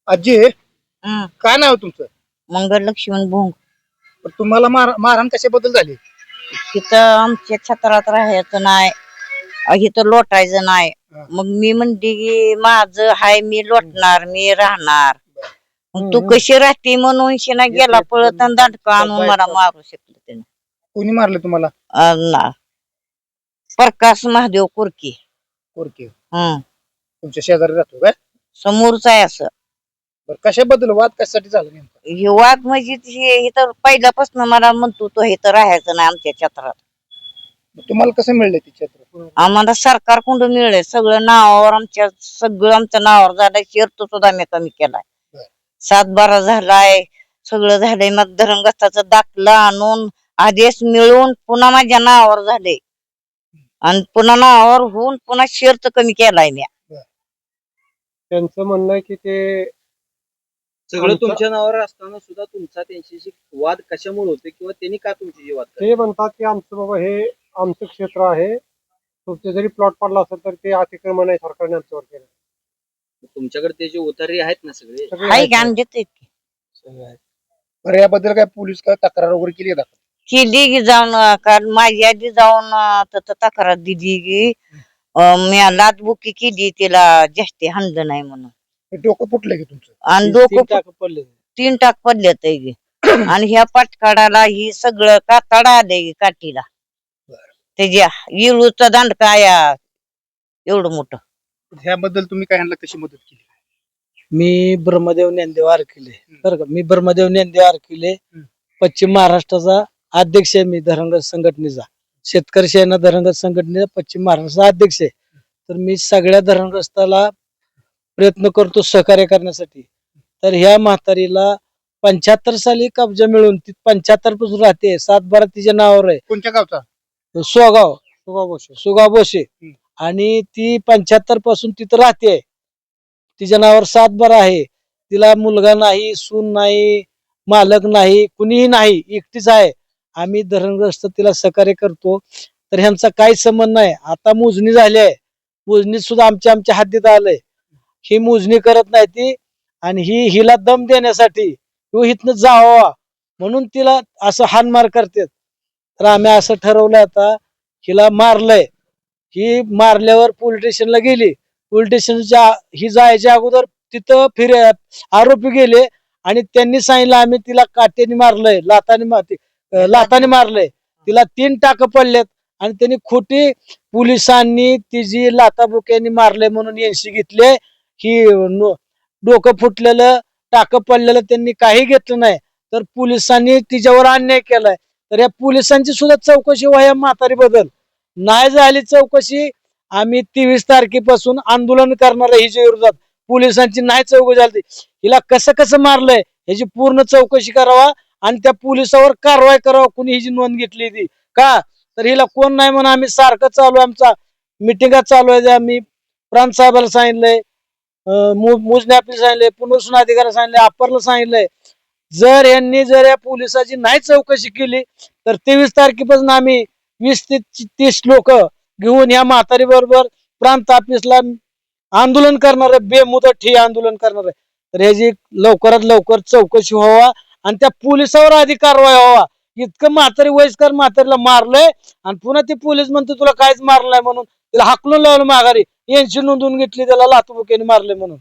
आजी हं. काय नाव तुमचं? मंगल लक्ष्मण भोंग. तर तुम्हाला मारहाण कशाबद्दल झाली? तिथं आमच्या छत्रात राहायचं नाही, इथं लोटायचं नाही. हा. मग मी म्हणते की माझं हाय, मी लोटणार, मी राहणार. मग तू कशी राहते म्हणून शिना गेला पळत आणि दांडका आणून मला मारू शकलं त्यानं. कोणी मारलं तुम्हाला? प्रकाश महादेव कुरकी. कोरके हं. तुमच्या शेजारी राहतो काय? समोरच आहे असं. बरं, कशाबद्दल वाद कशासाठी झाला नेमका? हे वाघ म्हणजे हे तर पहिल्यापासून मला म्हणतो तो इथं राहायचं नाही आमच्या छत्रात. तुम्हाला कसं मिळलं ती छत्र? आम्हाला सरकार कुंड मिळलंय, सगळं नावावर आमच्या, सगळं आमच्या नावावर झालंय. शेअर सुद्धा मी कमी केलाय, 7-12 झालाय, सगळं झालंय. मग धरणग्रस्ताचा दाखला आणून आदेश मिळून पुन्हा माझ्या नावावर झाले आणि पुन्हा नावावर होऊन पुन्हा शेअर कमी केलाय मी. त्यांचं म्हणणं आहे की ते सगळं तुमच्या नावावर असताना सुद्धा तुमचा त्यांच्याशी वाद कशामुळे होते किंवा त्यांनी का तुमच्याशी वाद ते म्हणतात की आमचं बाबा हे आमचं क्षेत्र आहे, तुमचे जरी प्लॉट पडला असेल तर ते अतिक्रमण आहे, सरकारने आमच्यावर केलं. तुमच्याकडे त्याचे उतारी आहेत ना सगळे? हाय की आम्ही देतोय की. बरं, याबद्दल काय पोलीस काय तक्रार वगैरे केली का? केली की जाऊन, कारण माझी आधी जाऊन तिथं तक्रार दिली की मी लाचबुकी केली, तिला जास्ती हाणलं नाही म्हणून. हे डोकं फुटलं की तुमचं? आणि 3 डोकं टाक पडले. 3 टाक पडलेत की. आणि ह्या पाटकाडाला ही सगळं कातडा आले काठीला, त्याच्या इळूचा दांडका या एवढं मोठं. ह्याबद्दल तुम्ही काय ह्यांना कशी मदत केली? मी ब्रह्मदेव ज्ञानदेव आरकिले, बरं का, मी ब्रह्मदेव ज्ञानदेव आरकिले पश्चिम महाराष्ट्राचा अध्यक्ष आहे. मी धरणग्रस्त संघटनेचा, शेतकरी सेना धरणग्रस्त संघटनेचा पश्चिम महाराष्ट्राचा अध्यक्ष आहे. तर मी सगळ्या धरणग्रस्ताला प्रयत्न करतो सहकार्य करण्यासाठी. तर ह्या म्हातारीला 75 साली कब्जा मिळून ती 75 पासून राहते. 7-12 तिच्या नावावर आहे. कोणत्या गावचा? सुगाव बोशे. आणि ती 75 पासून तिथं राहते. तिच्या नावावर 7-12 आहे. तिला मुलगा नाही, सून नाही, मालक नाही, कुणीही नाही, एकटीच आहे. आम्ही धरणग्रस्त तिला सहकार्य करतो. तर ह्यांचा काही संबंध नाही. आता मोजणी झाली आहे, मोजणी सुद्धा आमच्या हद्दीत आलंय. ही मोजणी करत नाही ती, आणि हिला दम देण्यासाठी किंवा इथनं जावा म्हणून तिला असं हानमार करतात. तर आम्ही असं ठरवलं, आता हिला मारलंय. ही मारल्यावर पोलीस स्टेशनला गेली. पोलीस स्टेशनच्या ही जायच्या अगोदर तिथं आरोपी गेले आणि त्यांनी सांगितलं आम्ही तिला काट्याने मारलंय, लाताने मारलंय. तिला 3 टाक पडलेत आणि त्यांनी खोटी पोलिसांनी तिची लाताबुक्याने मारले म्हणून एनसी घेतले. ही डोकं फुटलेलं, टाक पडलेलं त्यांनी काही घेतलं नाही. तर पोलिसांनी तिच्यावर अन्याय केलाय. तर या पोलिसांची सुद्धा चौकशी व्हायला म्हातारी बद्दल नाही झाली चौकशी. आम्ही 23 तारखेपासून आंदोलन करणार आहे हिच्या विरोधात. पोलिसांची नाही चौकशी झाली, हिला कसं मारलंय ह्याची पूर्ण चौकशी करावा आणि त्या पोलिसावर कारवाई करावा, कुणी हिची नोंद घेतली ती का. तर हिला कोण नाही म्हणून आम्ही सारखं चालू आहे, आमचा मिटिंगा चालू आहे. आम्ही प्रांत साहेबाला सांगितलंय, मोजणी आपली सांगितलंय, पुनर्वसन अधिकाऱ्याला सांगितलंय, अप्परला सांगितलंय. जर या पोलिसाची नाही चौकशी केली तर 23 तारखेपासून आम्ही 20 ते 30 लोक घेऊन या म्हातारी बरोबर प्रांत ऑफिसला आंदोलन करणार आहे, बेमुदत ठिय्या आंदोलन करणार आहे. तर ह्याची लवकरात लवकर चौकशी व्हावा आणि त्या पोलिसावर आधी कारवाई व्हावा. इतकं म्हातारी वयस्कर म्हातारीला मारलंय आणि पुन्हा ती पोलीस म्हणतो तुला काहीच मारलं नाही म्हणून तिला हाकलून लावलं माघारी. एनसी नोंदवून घेतली, त्याला लाथबुक्याने मारले म्हणून.